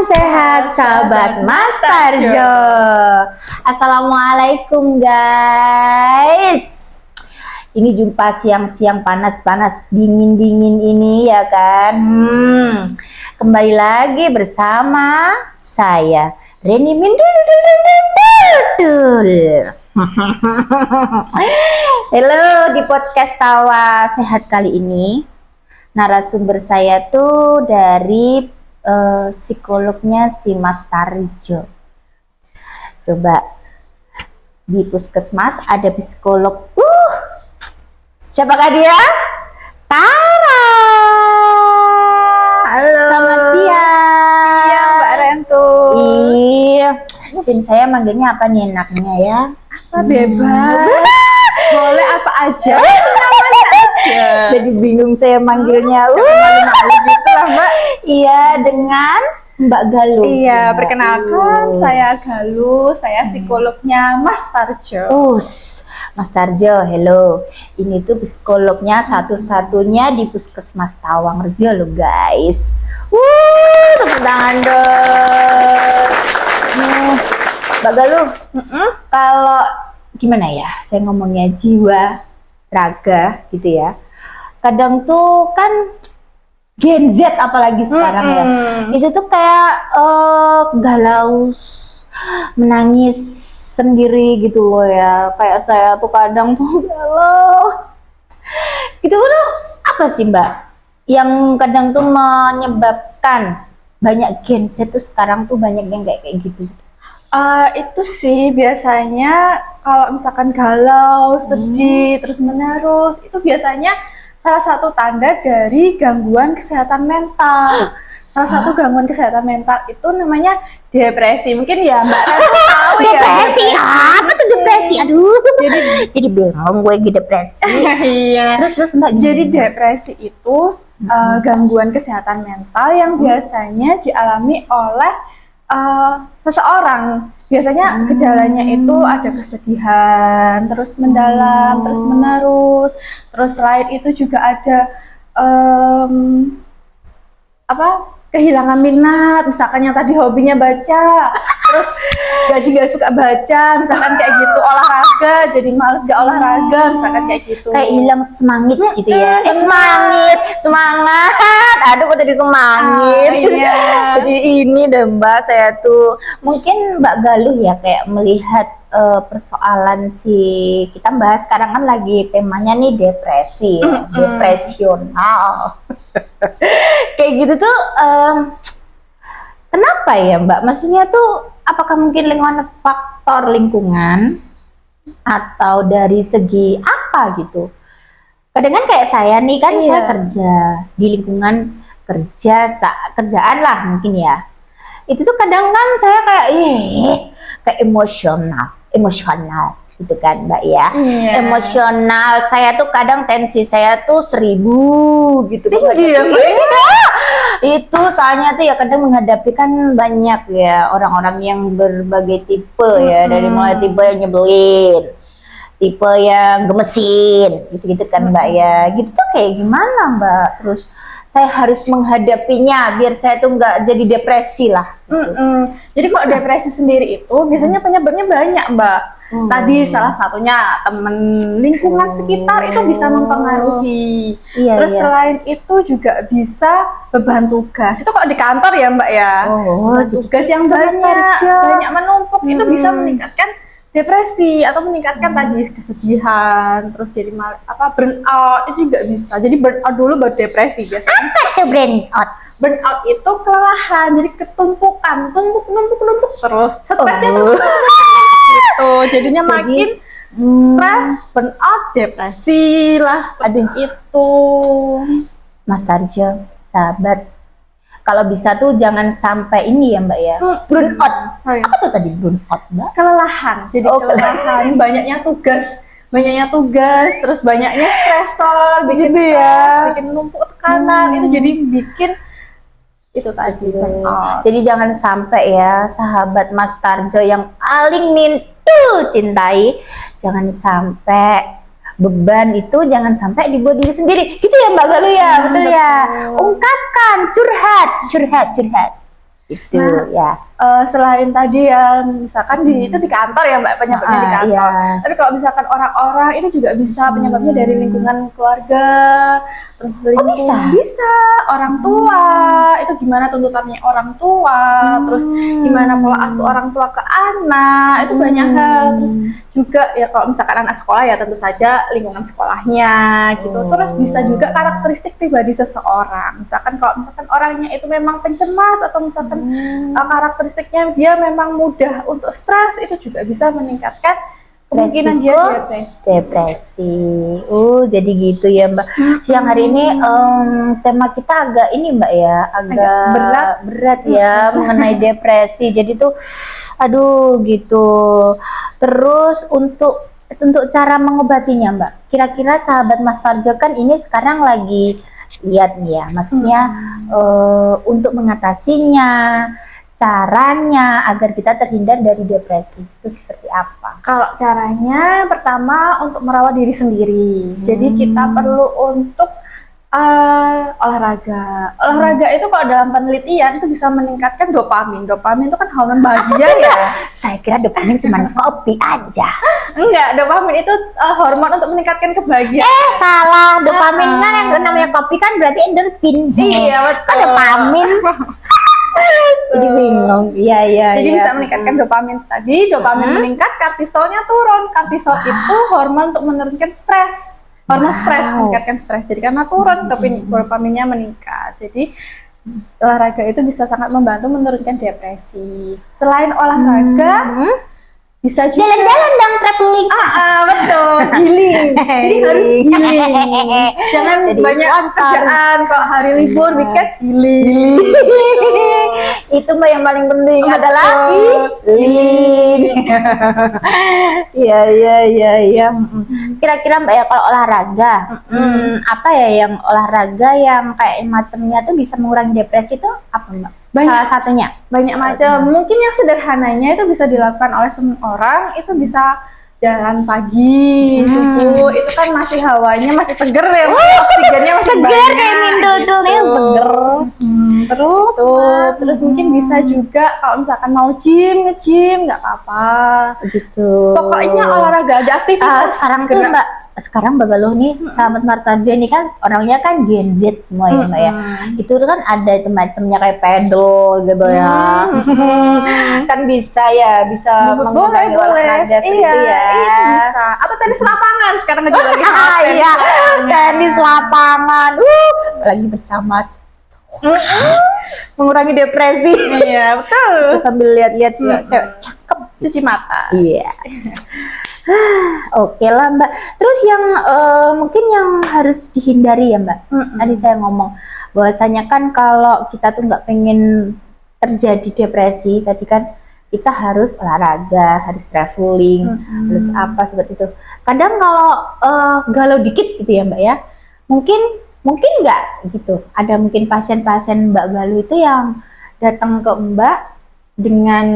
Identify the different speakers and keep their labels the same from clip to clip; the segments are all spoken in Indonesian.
Speaker 1: sehat sahabat Mas Tarjo. Assalamualaikum guys. Ini jumpa siang-siang panas-panas, dingin-dingin ini ya kan. Kembali lagi bersama saya Reni Mindul. Halo, di podcast Tawa Sehat kali ini narasumber saya tuh dari psikolognya si Mas Tarjo. Coba di puskesmas ada psikolog. Siapakah dia? Tara.
Speaker 2: Halo.
Speaker 1: Selamat siang.
Speaker 2: Siang Mbak Rento.
Speaker 1: Iya. Sin saya manggilnya apa nih enaknya ya?
Speaker 2: Apa bebas? Boleh apa aja. Namanya aja.
Speaker 1: Jadi bingung saya manggilnya.
Speaker 2: Malu-malu gitu lah Mbak.
Speaker 1: Iya, dengan Mbak Galuh.
Speaker 2: Iya, perkenalkan saya Galuh, saya psikolognya Mas Tarjo.
Speaker 1: Mas Tarjo, hello. Ini tuh psikolognya satu-satunya di Puskesmas Tawangrejo loh guys. Tepuk tangan dong. Mbak Galuh, kalau gimana ya? Saya ngomongnya jiwa, raga gitu ya. Kadang tuh kan Gen Z apalagi sekarang ya, itu tuh kayak galau, menangis sendiri gitu loh ya. Kayak saya tuh kadang tuh galau gitu loh. Apa sih Mbak yang kadang tuh menyebabkan banyak Gen Z tuh sekarang tuh banyak yang kayak gitu?
Speaker 2: Itu sih biasanya kalau misalkan galau, sedih, terus menerus, itu biasanya salah satu tanda dari gangguan kesehatan mental. Salah satu gangguan kesehatan mental itu namanya depresi. Mungkin ya Mbak Ratu tahu ya.
Speaker 1: Depresi apa tuh depresi? Aduh, jadi bingung gue lagi depresi.
Speaker 2: Iya.
Speaker 1: Terus Mbak,
Speaker 2: Jadi depresi itu gangguan kesehatan mental yang biasanya dialami oleh seseorang. Biasanya gejalanya itu ada kesedihan, terus mendalam, terus menerus. Terus selain itu juga ada kehilangan minat, misalkan yang tadi hobinya baca, terus gak suka baca, misalkan kayak gitu. Olahraga jadi males gak olahraga, misalkan kayak gitu.
Speaker 1: kayak hilang semangat gitu ya. Semangat. Aduh, kok jadi semangit.
Speaker 2: Iya.
Speaker 1: Jadi ini deh Mbak, saya tuh mungkin Mbak Galuh ya kayak melihat persoalan kita bahas sekarang kan lagi temanya nih depresi, ya. Depresional. Kayak gitu tuh kenapa ya Mbak? Maksudnya tuh apakah mungkin faktor lingkungan atau dari segi apa gitu? Kadang kan kayak saya nih kan, saya kerja di lingkungan kerjaan lah mungkin ya. Itu tuh kadang kan saya kayak emosional gitu kan Mbak ya. Emosional saya tuh kadang tensi saya tuh 1000 gitu.
Speaker 2: Tinggi ya Mbak?
Speaker 1: Itu soalnya tuh ya kadang menghadapi kan banyak ya orang-orang yang berbagai tipe ya, dari mulai tipe yang nyebelin, tipe yang gemesin gitu kan Mbak ya. Gitu tuh kayak gimana Mbak? Terus saya harus menghadapinya biar saya tuh nggak jadi depresi lah.
Speaker 2: Jadi kalau depresi sendiri itu biasanya penyebabnya banyak Mbak. Tadi salah satunya temen lingkungan sekitar itu bisa mempengaruhi. Terus selain itu juga bisa beban tugas. Itu kalau di kantor ya Mbak ya. Tugas yang banyak menumpuk itu bisa meningkatkan depresi atau meningkatkan tadi kesedihan, terus jadi burnout itu juga bisa. Jadi burnout dulu baru depresi biasanya.
Speaker 1: Apa tuh burnout?
Speaker 2: Burnout itu kelelahan, jadi ketumpukan, numpuk terus. Stresnya tuh gitu. Jadinya makin stres, burnout, depresi lah. Itu.
Speaker 1: Mas Tarjo, sahabat. Kalau bisa tuh jangan sampai ini ya Mbak ya. Burnout. Apa tuh tadi burnout Mbak?
Speaker 2: Kelelahan. Jadi kelelahan, banyaknya tugas, terus banyaknya stresor, bikin stres, bikin numpuk tekanan, itu jadi bikin itu tadi.
Speaker 1: Jadi jangan sampai ya sahabat Mas Tarjo yang paling Mintul cintai, jangan sampai beban itu jangan sampai dibawa diri sendiri. Gitu ya Mbak Galuh ya, betul ya. Ungkapkan, curhat. Itu
Speaker 2: Nah,
Speaker 1: ya.
Speaker 2: Selain tadi yang misalkan itu di kantor ya Mbak, penyebabnya di kantor.
Speaker 1: Iya.
Speaker 2: Tapi kalau misalkan orang-orang itu juga bisa penyebabnya dari lingkungan keluarga, terus
Speaker 1: bisa?
Speaker 2: bisa orang tua, itu gimana tuntutannya orang tua, terus gimana pola asuh orang tua ke anak, itu banyak hal. Terus juga ya kalau misalkan anak sekolah ya tentu saja lingkungan sekolahnya gitu. Terus bisa juga karakteristik pribadi seseorang. Misalkan kalau misalkan orangnya itu memang pencemas atau misalkan karakteristiknya dia memang mudah untuk stres, itu juga bisa meningkatkan kemungkinan dia
Speaker 1: depresi. Jadi gitu ya Mbak. Siang hari ini tema kita agak ini Mbak ya, agak berat ya mengenai depresi. Jadi tuh, aduh gitu. Terus untuk cara mengobatinya Mbak, kira-kira sahabat Mas Tarjo kan ini sekarang lagi lihat nih ya, maksudnya untuk mengatasinya, caranya agar kita terhindar dari depresi itu seperti apa?
Speaker 2: Kalau caranya pertama untuk merawat diri sendiri. Jadi kita perlu untuk olahraga. Olahraga itu kalau dalam penelitian itu bisa meningkatkan dopamin. Dopamin itu kan hormon bahagia ya.
Speaker 1: Saya kira dopamin cuma kopi aja.
Speaker 2: Enggak, dopamin itu hormon untuk meningkatkan kebahagiaan.
Speaker 1: Salah. Dopamin kan yang namanya kopi kan berarti endorfin.
Speaker 2: Iya, betul.
Speaker 1: Kan dopamin. Jadi bingung. Iya.
Speaker 2: Jadi bisa meningkatkan dopamin tadi. Dopamin meningkat, kortisolnya turun. Kortisol itu hormon untuk menurunkan stres. Hormon stres, meningkatkan stres. Jadi karena turun, dopaminnya meningkat. Jadi olahraga itu bisa sangat membantu menurunkan depresi. Selain olahraga, bisa juga
Speaker 1: jalan-jalan dong, traveling.
Speaker 2: Betul, healing. Jadi harus healing. Jangan
Speaker 1: jadi
Speaker 2: banyak kerjaan. Kalau hari libur, weekend healing.
Speaker 1: Itu Mbak yang paling penting adalah healing. Iya. Kira-kira Mbak ya kalau olahraga, apa ya yang olahraga yang kayak macamnya tuh bisa mengurangi depresi itu apa Mbak? Salah satunya
Speaker 2: banyak macam. Mungkin yang sederhananya itu bisa dilakukan oleh semua orang, itu bisa jalan pagi, subuh, itu kan masih hawanya masih seger ya, oksigennya masih
Speaker 1: seger
Speaker 2: banyak,
Speaker 1: kayak mindodolnya seger.
Speaker 2: Terus mungkin bisa juga kalau misalkan mau nge-gym nggak apa-apa.
Speaker 1: Begitu.
Speaker 2: Pokoknya olahraga, ada aktivitas.
Speaker 1: Sekarang Mbak Galuh nih, sahabat Martarjo ini kan orangnya kan Gen Z semua ya Mbak ya. Itu kan ada macamnya kayak pedal gitu ya. Kan bisa mengurangi olahraga seperti itu ya.
Speaker 2: Itu bisa. Atau tenis lapangan sekarang lagi
Speaker 1: iya, tenis lapangan. Lagi bersama mengurangi depresi.
Speaker 2: Iya, betul.
Speaker 1: Bisa sambil lihat-lihat cewek cakep,
Speaker 2: cuci mata.
Speaker 1: Iya. Oke lah Mbak. Terus yang mungkin yang harus dihindari ya Mbak. Tadi saya ngomong bahwasanya kan kalau kita tuh nggak pengen terjadi depresi, tadi kan kita harus olahraga, harus traveling, harus apa seperti itu. Kadang kalau galau dikit gitu ya Mbak ya, mungkin nggak gitu. Ada mungkin pasien-pasien Mbak Galuh itu yang datang ke Mbak dengan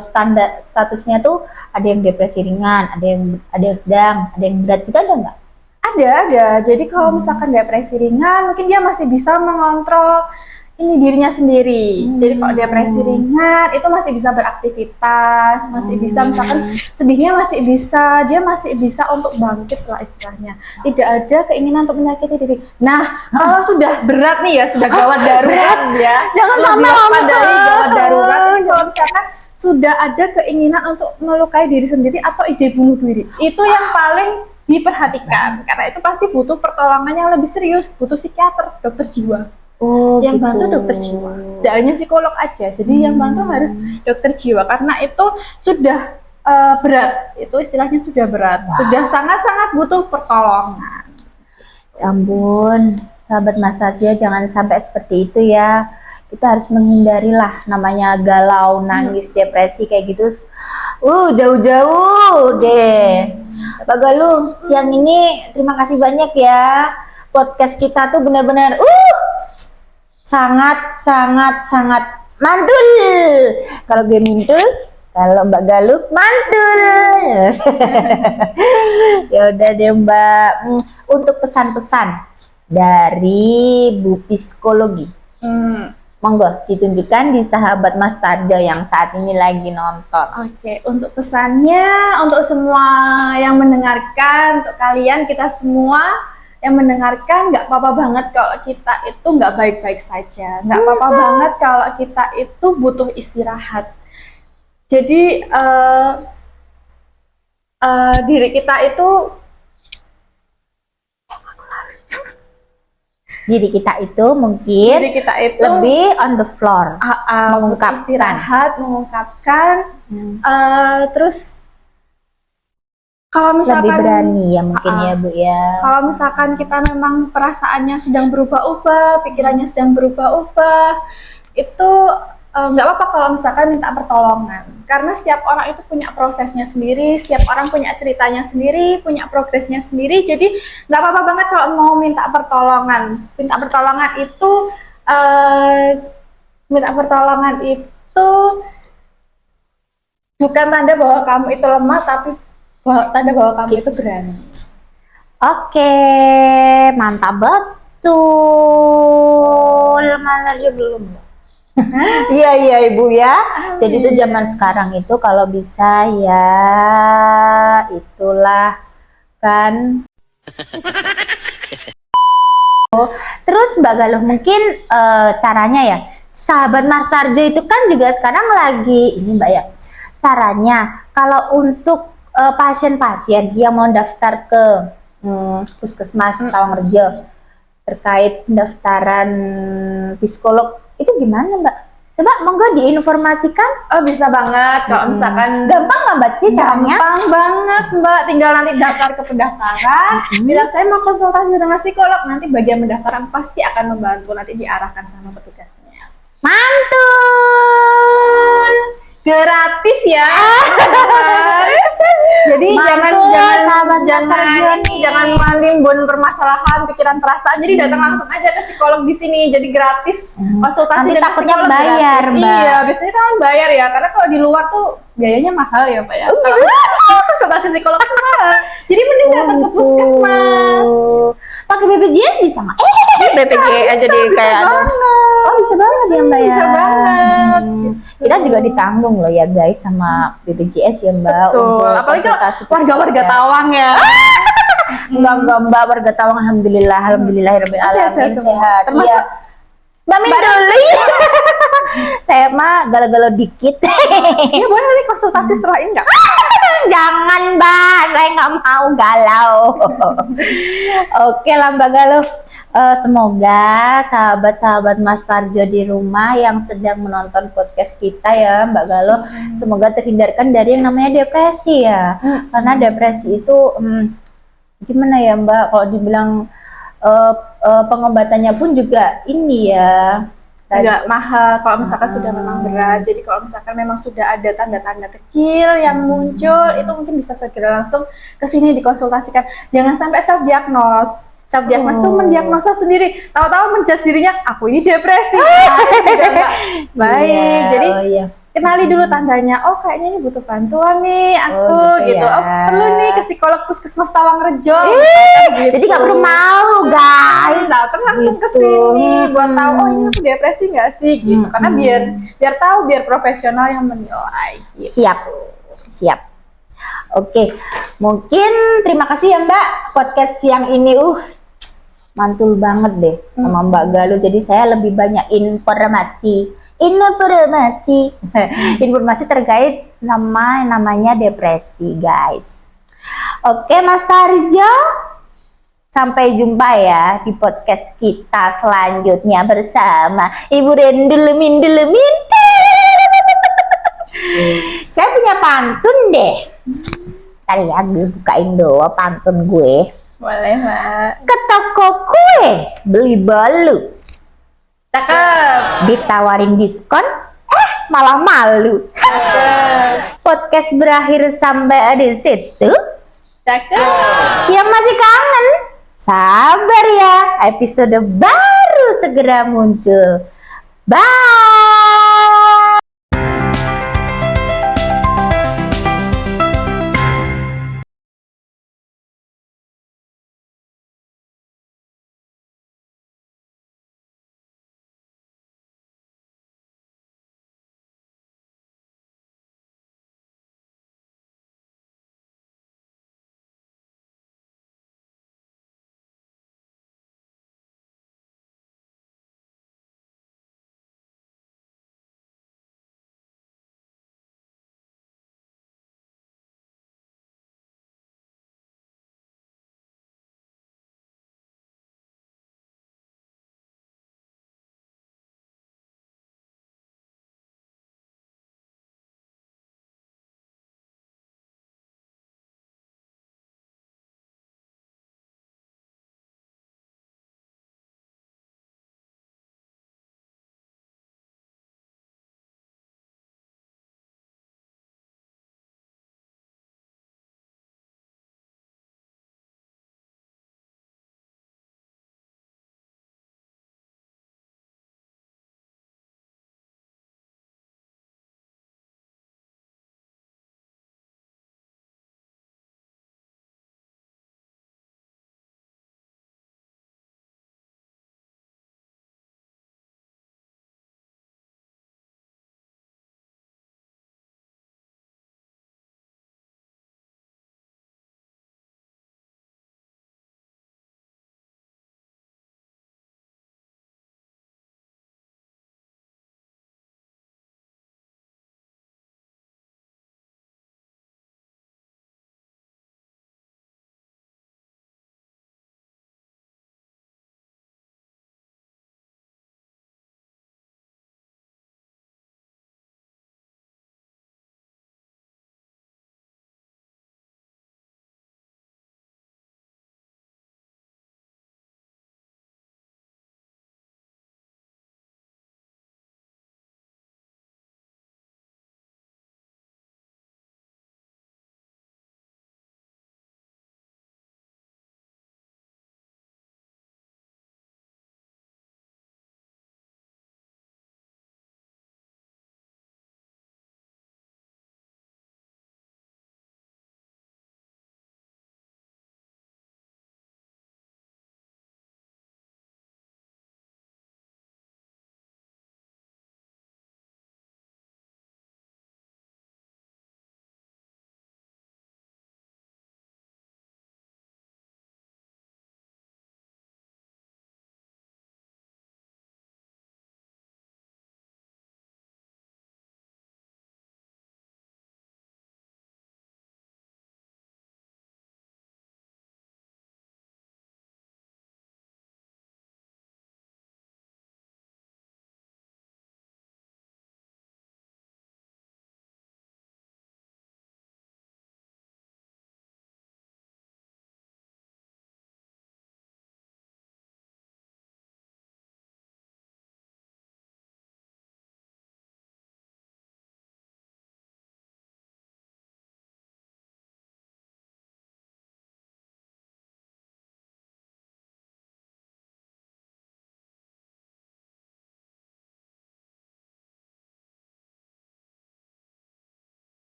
Speaker 1: standar statusnya tuh ada yang depresi ringan, ada yang sedang, ada yang berat, gitu ada nggak?
Speaker 2: Ada. Jadi kalau misalkan depresi ringan, mungkin dia masih bisa mengontrol dirinya sendiri. Jadi kalau depresi ringan itu masih bisa beraktivitas, masih bisa misalkan sedihnya dia masih bisa untuk bangkit lah istilahnya. Tidak ada keinginan untuk menyakiti diri. Nah, kalau sudah berat nih ya, sudah gawat darurat ya.
Speaker 1: Jangan sampai
Speaker 2: dari gawat darurat itu kalau misalkan sudah ada keinginan untuk melukai diri sendiri atau ide bunuh diri. Itu yang paling diperhatikan karena itu pasti butuh pertolongan yang lebih serius, butuh psikiater, dokter jiwa. Yang
Speaker 1: gitu.
Speaker 2: bantu dokter jiwa, tidak hanya psikolog aja. Jadi yang bantu harus dokter jiwa karena itu sudah berat, itu istilahnya sudah berat, sudah sangat-sangat butuh pertolongan.
Speaker 1: Ya ampun, sahabat Mas Tarjo jangan sampai seperti itu ya. Kita harus menghindari lah namanya galau, nangis, depresi kayak gitu. Jauh-jauh deh. Mbak Galuh, siang ini terima kasih banyak ya. Podcast kita tuh benar-benar sangat mantul. Kalau gue mintul, kalau Mbak Galuh mantul. Ya udah deh Mbak. Untuk pesan-pesan dari Bu Psikologi Monggo ditunjukkan di sahabat Mas Tarjo yang saat ini lagi nonton.
Speaker 2: Oke, untuk pesannya untuk semua yang mendengarkan, untuk kalian kita semua yang mendengarkan, nggak apa-apa banget kalau kita itu nggak baik-baik saja, nggak apa-apa banget kalau kita itu butuh istirahat. Jadi diri kita itu
Speaker 1: mungkin lebih on the floor,
Speaker 2: istirahat, mengungkapkan, terus kalau misalkan
Speaker 1: lebih berani ya mungkin ya Bu ya.
Speaker 2: Kalau misalkan kita memang perasaannya sedang berubah-ubah, pikirannya sedang berubah-ubah, itu nggak apa-apa kalau misalkan minta pertolongan. Karena setiap orang itu punya prosesnya sendiri, setiap orang punya ceritanya sendiri, punya progresnya sendiri. Jadi nggak apa-apa banget kalau mau minta pertolongan. Minta pertolongan itu bukan tanda bahwa kamu itu lemah, tapi tanda bahwa kamu itu berani.
Speaker 1: Oke, mantap betul. Mana dia belum? Iya Ibu ya. Jadi itu zaman sekarang itu kalau bisa ya itulah kan. Terus Mbak Galuh mungkin caranya ya, sahabat Mas Tarjo itu kan juga sekarang lagi ini Mbak ya. Caranya kalau untuk pasien-pasien yang mau daftar ke Puskesmas Tawangrejo terkait pendaftaran psikolog itu gimana Mbak? Coba monggo diinformasikan.
Speaker 2: Oh bisa banget kalau misalkan
Speaker 1: gampang nggak Mbak sih caranya?
Speaker 2: Gampang banget Mbak, tinggal nanti daftar ke pendaftaran, bilang saya mau konsultasi dengan psikolog, nanti bagian pendaftaran pasti akan membantu, nanti diarahkan sama petugasnya.
Speaker 1: Mantul,
Speaker 2: gratis ya. Jadi jangan menimbun permasalahan pikiran perasaan. Jadi datang langsung aja ke psikolog di sini. Jadi gratis konsultasi
Speaker 1: dengan psikolog
Speaker 2: bayar, Mbak. Iya, biasanya kan bayar ya. Karena kalau di luar tuh biayanya mahal ya, Pak ya. Konsultasi psikolog itu mahal. Jadi mending datang ke puskesmas.
Speaker 1: Pakai BPJS bisa nggak?
Speaker 2: BPJS jadi kayak
Speaker 1: oh bisa banget ya Mbak ya.
Speaker 2: Bisa banget.
Speaker 1: Kita juga ditanggung loh ya guys sama BPJS ya Mbak.
Speaker 2: Betul. Apalagi warga-warga Tawang ya.
Speaker 1: Enggak Mbak, warga Tawang alhamdulillah alamin sehat.
Speaker 2: Termasuk
Speaker 1: Mbak Min dulu. Saya mah galau-galau dikit.
Speaker 2: Ya boleh nanti konsultasi setelah ini enggak?
Speaker 1: Jangan Mbak, saya nggak mau galau. Oke lah Mbak Galuh. Semoga sahabat-sahabat Mas Tarjo di rumah yang sedang menonton podcast kita ya Mbak Galuh, semoga terhindarkan dari yang namanya depresi ya. Karena depresi itu gimana ya Mbak, kalau dibilang pengobatannya pun juga ini ya
Speaker 2: agak mahal kalau misalkan sudah memang berat. Jadi kalau misalkan memang sudah ada tanda-tanda kecil yang muncul, itu mungkin bisa segera langsung ke sini dikonsultasikan. Jangan sampai self diagnose. Self diagnose itu mendiagnosa sendiri, tahu-tahu menjudge dirinya aku ini depresi. Itu juga nggak baik. Jadi kenali dulu tandanya. Oh kayaknya ini butuh bantuan nih aku gitu. Oh perlu nih ke psikolog Puskesmas Tawangrejo.
Speaker 1: Gitu. Jadi nggak perlu malu guys.
Speaker 2: Datang langsung ke sini buat tahu oh ini aku depresi nggak sih gitu. Karena biar tahu, biar profesional yang menilai. Gitu.
Speaker 1: Siap. Oke, mungkin terima kasih ya Mbak podcast siang ini mantul banget deh sama Mbak Galuh. Jadi saya lebih banyak informasi terkait namanya depresi guys. Oke Mas Tarjo, sampai jumpa ya di podcast kita selanjutnya bersama Ibu Rendelemin. Saya punya pantun deh. Tadi ya gue bukain doa pantun gue.
Speaker 2: Boleh Mbak.
Speaker 1: Ke toko kue beli balu.
Speaker 2: Cakep.
Speaker 1: Ditawarin diskon, malah malu.
Speaker 2: Cakep.
Speaker 1: Podcast berakhir sampai di situ.
Speaker 2: Cakep.
Speaker 1: Yang masih kangen, sabar ya. Episode baru segera muncul. Bye.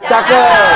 Speaker 3: Cakep.